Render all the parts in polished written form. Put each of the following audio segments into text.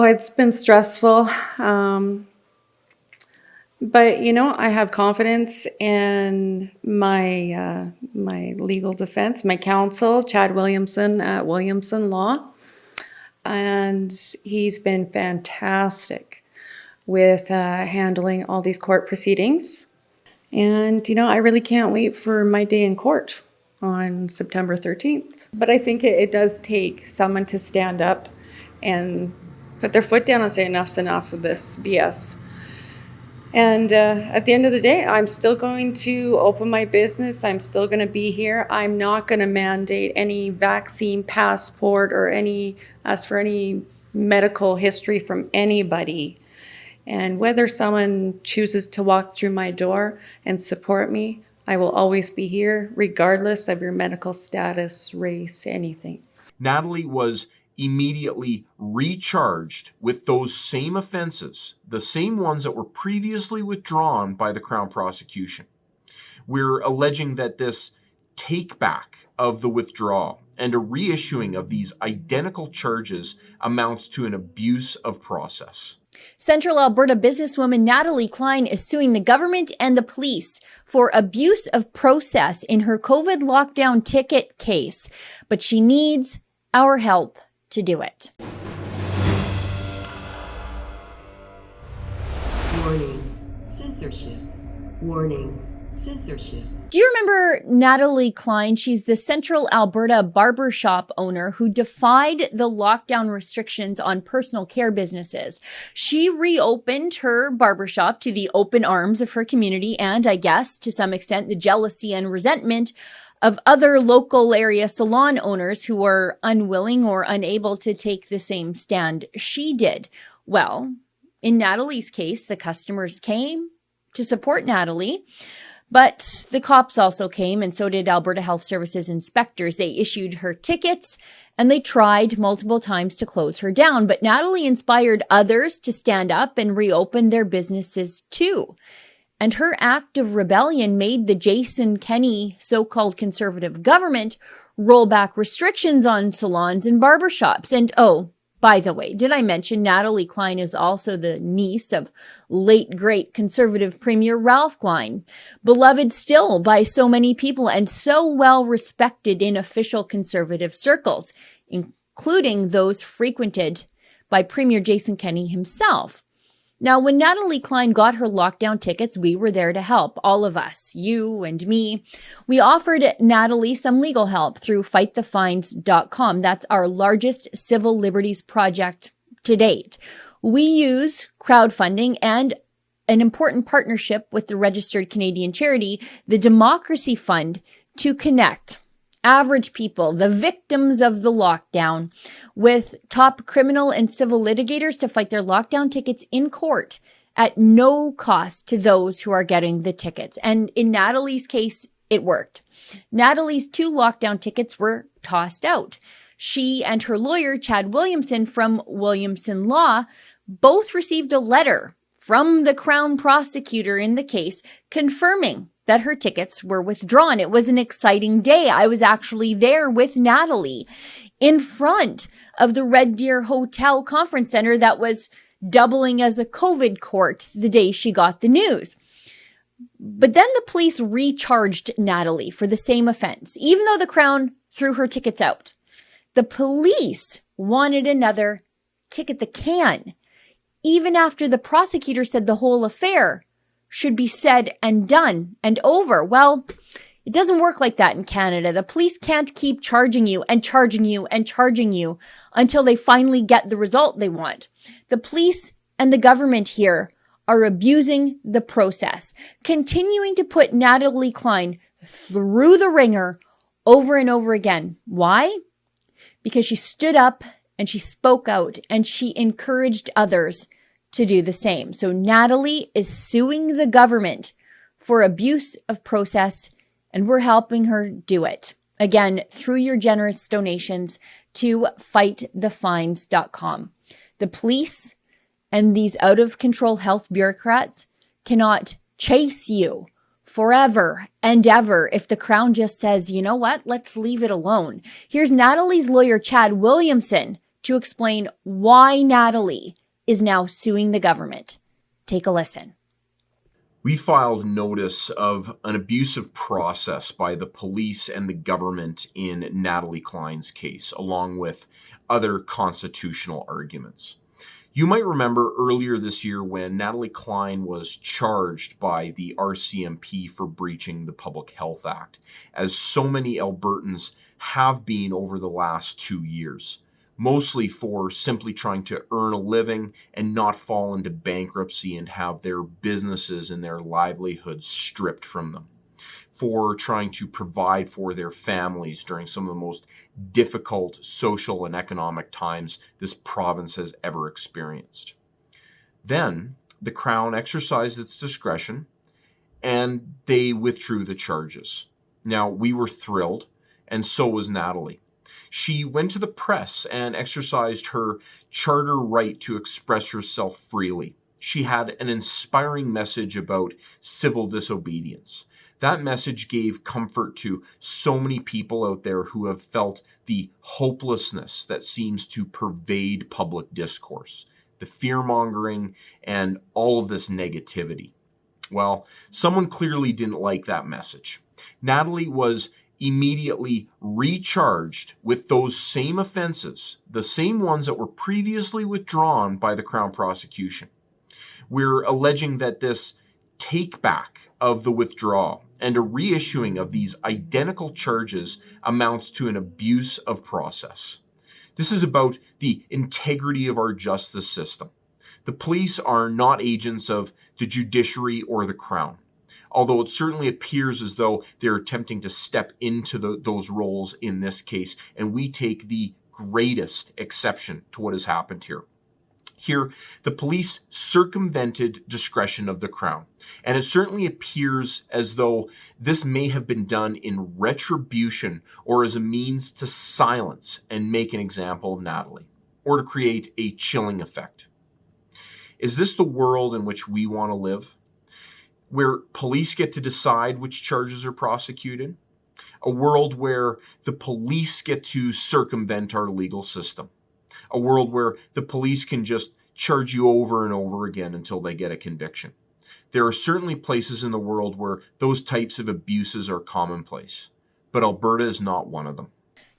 it's been stressful. But, I have confidence in my legal defense, my counsel, Chad Williamson at Williamson Law. And he's been fantastic with handling all these court proceedings. And, I really can't wait for my day in court on September 13th. But I think it does take someone to stand up and put their foot down and say enough's enough of this BS. And at the end of the day, I'm still going to open my business. I'm still going to be here. I'm not going to mandate any vaccine passport or ask for any medical history from anybody. And whether someone chooses to walk through my door and support me, I will always be here, regardless of your medical status, race, anything. Natalie was immediately recharged with those same offenses, the same ones that were previously withdrawn by the Crown prosecution. We're alleging that this take back of the withdrawal and a reissuing of these identical charges amounts to an abuse of process. Central Alberta businesswoman Natalie Klein is suing the government and the police for abuse of process in her COVID lockdown ticket case, but she needs our help to do it. Warning, censorship. Warning, censorship. Do you remember Natalie Klein? She's the Central Alberta barbershop owner who defied the lockdown restrictions on personal care businesses. She reopened her barbershop to the open arms of her community and, I guess, to some extent, the jealousy and resentment of other local area salon owners who were unwilling or unable to take the same stand she did. Well, in Natalie's case, the customers came to support Natalie, but the cops also came, and so did Alberta Health Services inspectors. They issued her tickets, and they tried multiple times to close her down. But Natalie inspired others to stand up and reopen their businesses too. And her act of rebellion made the Jason Kenney so-called conservative government roll back restrictions on salons and barbershops. And oh, by the way, did I mention Natalie Klein is also the niece of late great conservative Premier Ralph Klein, beloved still by so many people and so well respected in official conservative circles, including those frequented by Premier Jason Kenney himself. Now, when Natalie Klein got her lockdown tickets, we were there to help, all of us, you and me. We offered Natalie some legal help through fightthefines.com. That's our largest civil liberties project to date. We use crowdfunding and an important partnership with the registered Canadian charity, the Democracy Fund, to connect average people, the victims of the lockdown, with top criminal and civil litigators to fight their lockdown tickets in court at no cost to those who are getting the tickets. And in Natalie's case, it worked. Natalie's 2 lockdown tickets were tossed out. She and her lawyer, Chad Williamson from Williamson Law, both received a letter from the Crown prosecutor in the case confirming that her tickets were withdrawn. It was an exciting day. I was actually there with Natalie in front of the Red Deer Hotel Conference Center that was doubling as a COVID court the day she got the news. But then the police recharged Natalie for the same offense, even though the Crown threw her tickets out. The police wanted another kick at the can, even after the prosecutor said the whole affair should be said and done and over. Well, it doesn't work like that in Canada. The police can't keep charging you and charging you and charging you until they finally get the result they want. The police and the government here are abusing the process, continuing to put Natalie Klein through the ringer over and over again. Why? Because she stood up and she spoke out and she encouraged others to do the same. So Natalie is suing the government for abuse of process, and we're helping her do it. Again, through your generous donations to fightthefines.com. The police and these out-of-control health bureaucrats cannot chase you forever and ever if the Crown just says, you know what, let's leave it alone. Here's Natalie's lawyer, Chad Williamson, to explain why Natalie is now suing the government. Take a listen. We filed notice of an abusive process by the police and the government in Natalie Klein's case, along with other constitutional arguments. You might remember earlier this year when Natalie Klein was charged by the RCMP for breaching the Public Health Act, as so many Albertans have been over the last 2 years, mostly for simply trying to earn a living and not fall into bankruptcy and have their businesses and their livelihoods stripped from them, for trying to provide for their families during some of the most difficult social and economic times this province has ever experienced. Then the Crown exercised its discretion and they withdrew the charges. Now, we were thrilled, and so was Natalie. She went to the press and exercised her charter right to express herself freely. She had an inspiring message about civil disobedience. That message gave comfort to so many people out there who have felt the hopelessness that seems to pervade public discourse, the fear-mongering, and all of this negativity. Well, someone clearly didn't like that message. Natalie was immediately recharged with those same offenses, the same ones that were previously withdrawn by the Crown prosecution. We're alleging that this take back of the withdrawal and a reissuing of these identical charges amounts to an abuse of process. This is about the integrity of our justice system. The police are not agents of the judiciary or the Crown, although it certainly appears as though they're attempting to step into those roles in this case, and we take the greatest exception to what has happened here. Here, the police circumvented discretion of the Crown, and it certainly appears as though this may have been done in retribution or as a means to silence and make an example of Natalie, or to create a chilling effect. Is this the world in which we want to live, where police get to decide which charges are prosecuted? A world where the police get to circumvent our legal system? A world where the police can just charge you over and over again until they get a conviction? There are certainly places in the world where those types of abuses are commonplace, but Alberta is not one of them.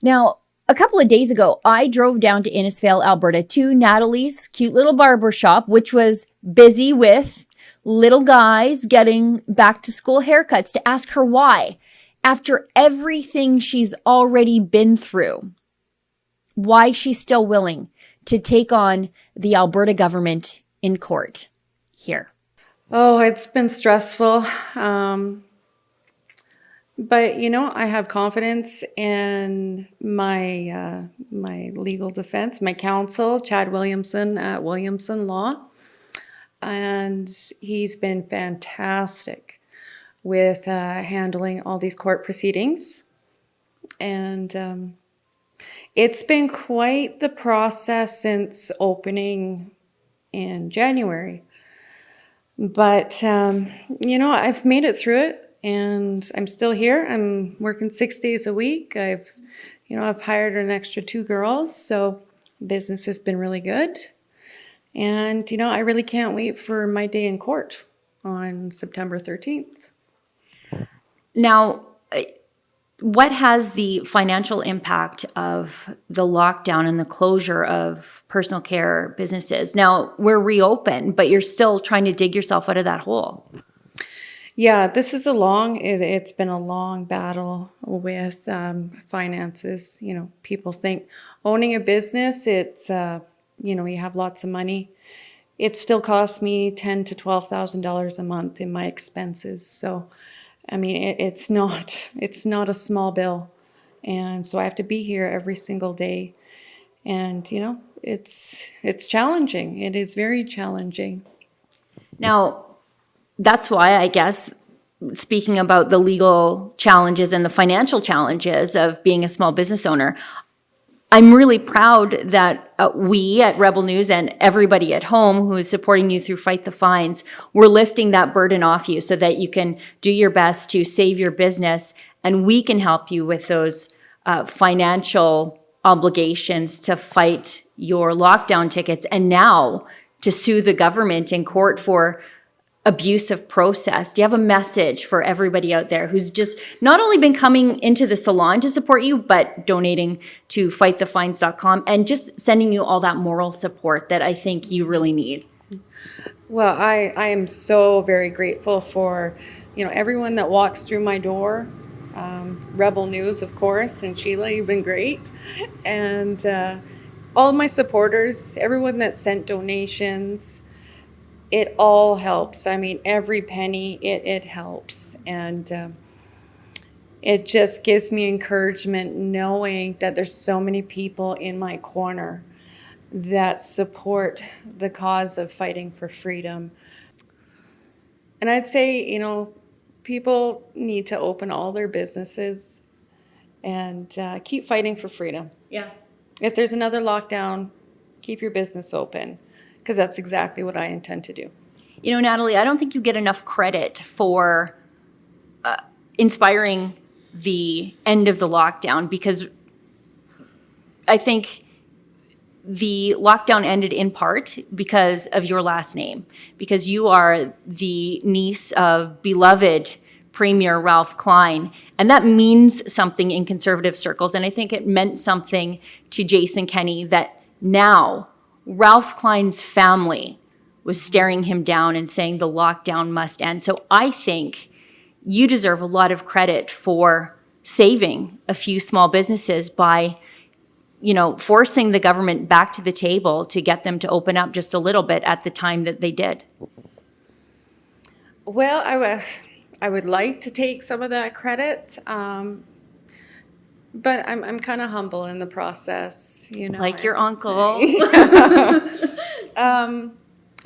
Now, a couple of days ago, I drove down to Innisfail, Alberta to Natalie's cute little barbershop, which was busy with little guys getting back to school haircuts, to ask her why, after everything she's already been through, why she's still willing to take on the Alberta government in court here. Oh, it's been stressful. But, I have confidence in my legal defense, my counsel, Chad Williamson at Williamson Law. And he's been fantastic with handling all these court proceedings. And it's been quite the process since opening in January. But, I've made it through it. And I'm still here. I'm working 6 days a week. I've hired an extra 2 girls, so business has been really good. And, I really can't wait for my day in court on September 13th. Now, what has the financial impact of the lockdown and the closure of personal care businesses? Now, we're reopened, but you're still trying to dig yourself out of that hole. Yeah, this is it's been a long battle with finances. People think owning a business, it's, you have lots of money. It still costs me $10,000 to $12,000 a month in my expenses. So, it's not a small bill. And so I have to be here every single day. And, it's challenging. It is very challenging. Now, that's why, I guess, speaking about the legal challenges and the financial challenges of being a small business owner, I'm really proud that we at Rebel News and everybody at home who is supporting you through Fight the Fines, we're lifting that burden off you so that you can do your best to save your business, and we can help you with those financial obligations to fight your lockdown tickets and now to sue the government in court for abuse of process? Do you have a message for everybody out there who's just not only been coming into the salon to support you, but donating to fightthefines.com and just sending you all that moral support that I think you really need? Well, I am so very grateful for, everyone that walks through my door. Rebel News, of course, and Sheila, you've been great. And all my supporters, everyone that sent donations, it all helps. I mean, every penny, it helps. And it just gives me encouragement knowing that there's so many people in my corner that support the cause of fighting for freedom. And I'd say, people need to open all their businesses and keep fighting for freedom. Yeah. If there's another lockdown, keep your business open, because that's exactly what I intend to do. Natalie, I don't think you get enough credit for inspiring the end of the lockdown, because I think the lockdown ended in part because of your last name, because you are the niece of beloved Premier Ralph Klein, and that means something in conservative circles. And I think it meant something to Jason Kenney that now Ralph Klein's family was staring him down and saying the lockdown must end. So I think you deserve a lot of credit for saving a few small businesses by forcing the government back to the table to get them to open up just a little bit at the time that they did. Well, I would like to take some of that credit, but I'm kind of humble in the process, Like your uncle. I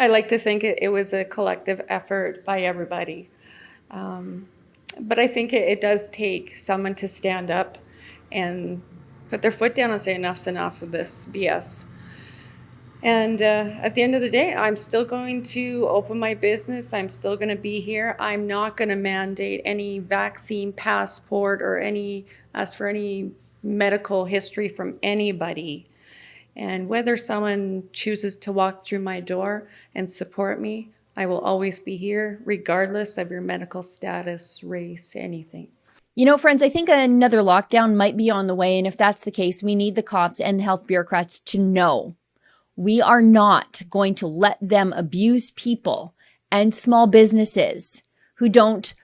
like to think it was a collective effort by everybody. But I think it does take someone to stand up and put their foot down and say enough's enough of this BS. And at the end of the day, I'm still going to open my business. I'm still going to be here. I'm not going to mandate any vaccine passport or ask for any medical history from anybody. And whether someone chooses to walk through my door and support me, I will always be here, regardless of your medical status, race, anything. Friends, I think another lockdown might be on the way. And if that's the case, we need the cops and the health bureaucrats to know we are not going to let them abuse people and small businesses who don't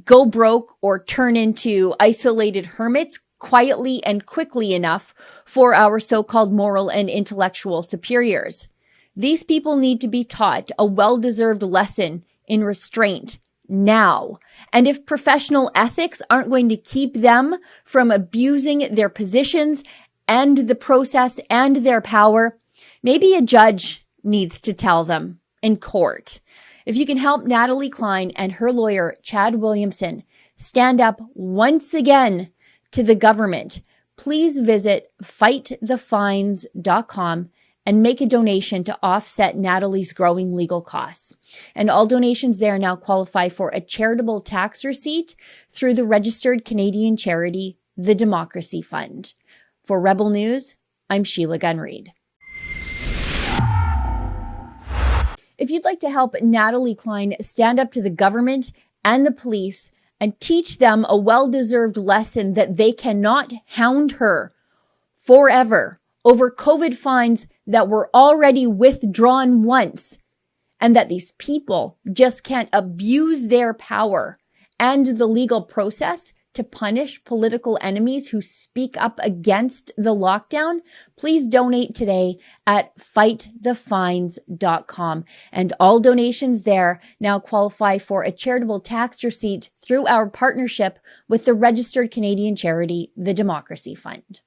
go broke or turn into isolated hermits quietly and quickly enough for our so-called moral and intellectual superiors. These people need to be taught a well-deserved lesson in restraint now. And if professional ethics aren't going to keep them from abusing their positions and the process and their power, maybe a judge needs to tell them in court. If you can help Natalie Klein and her lawyer, Chad Williamson, stand up once again to the government, please visit fightthefines.com and make a donation to offset Natalie's growing legal costs. And all donations there now qualify for a charitable tax receipt through the registered Canadian charity, the Democracy Fund. For Rebel News, I'm Sheila Gunn Reid. If you'd like to help Natalie Klein stand up to the government and the police and teach them a well-deserved lesson that they cannot hound her forever over COVID fines that were already withdrawn once, and that these people just can't abuse their power and the legal process to punish political enemies who speak up against the lockdown, please donate today at fightthefines.com. And all donations there now qualify for a charitable tax receipt through our partnership with the registered Canadian charity, the Democracy Fund.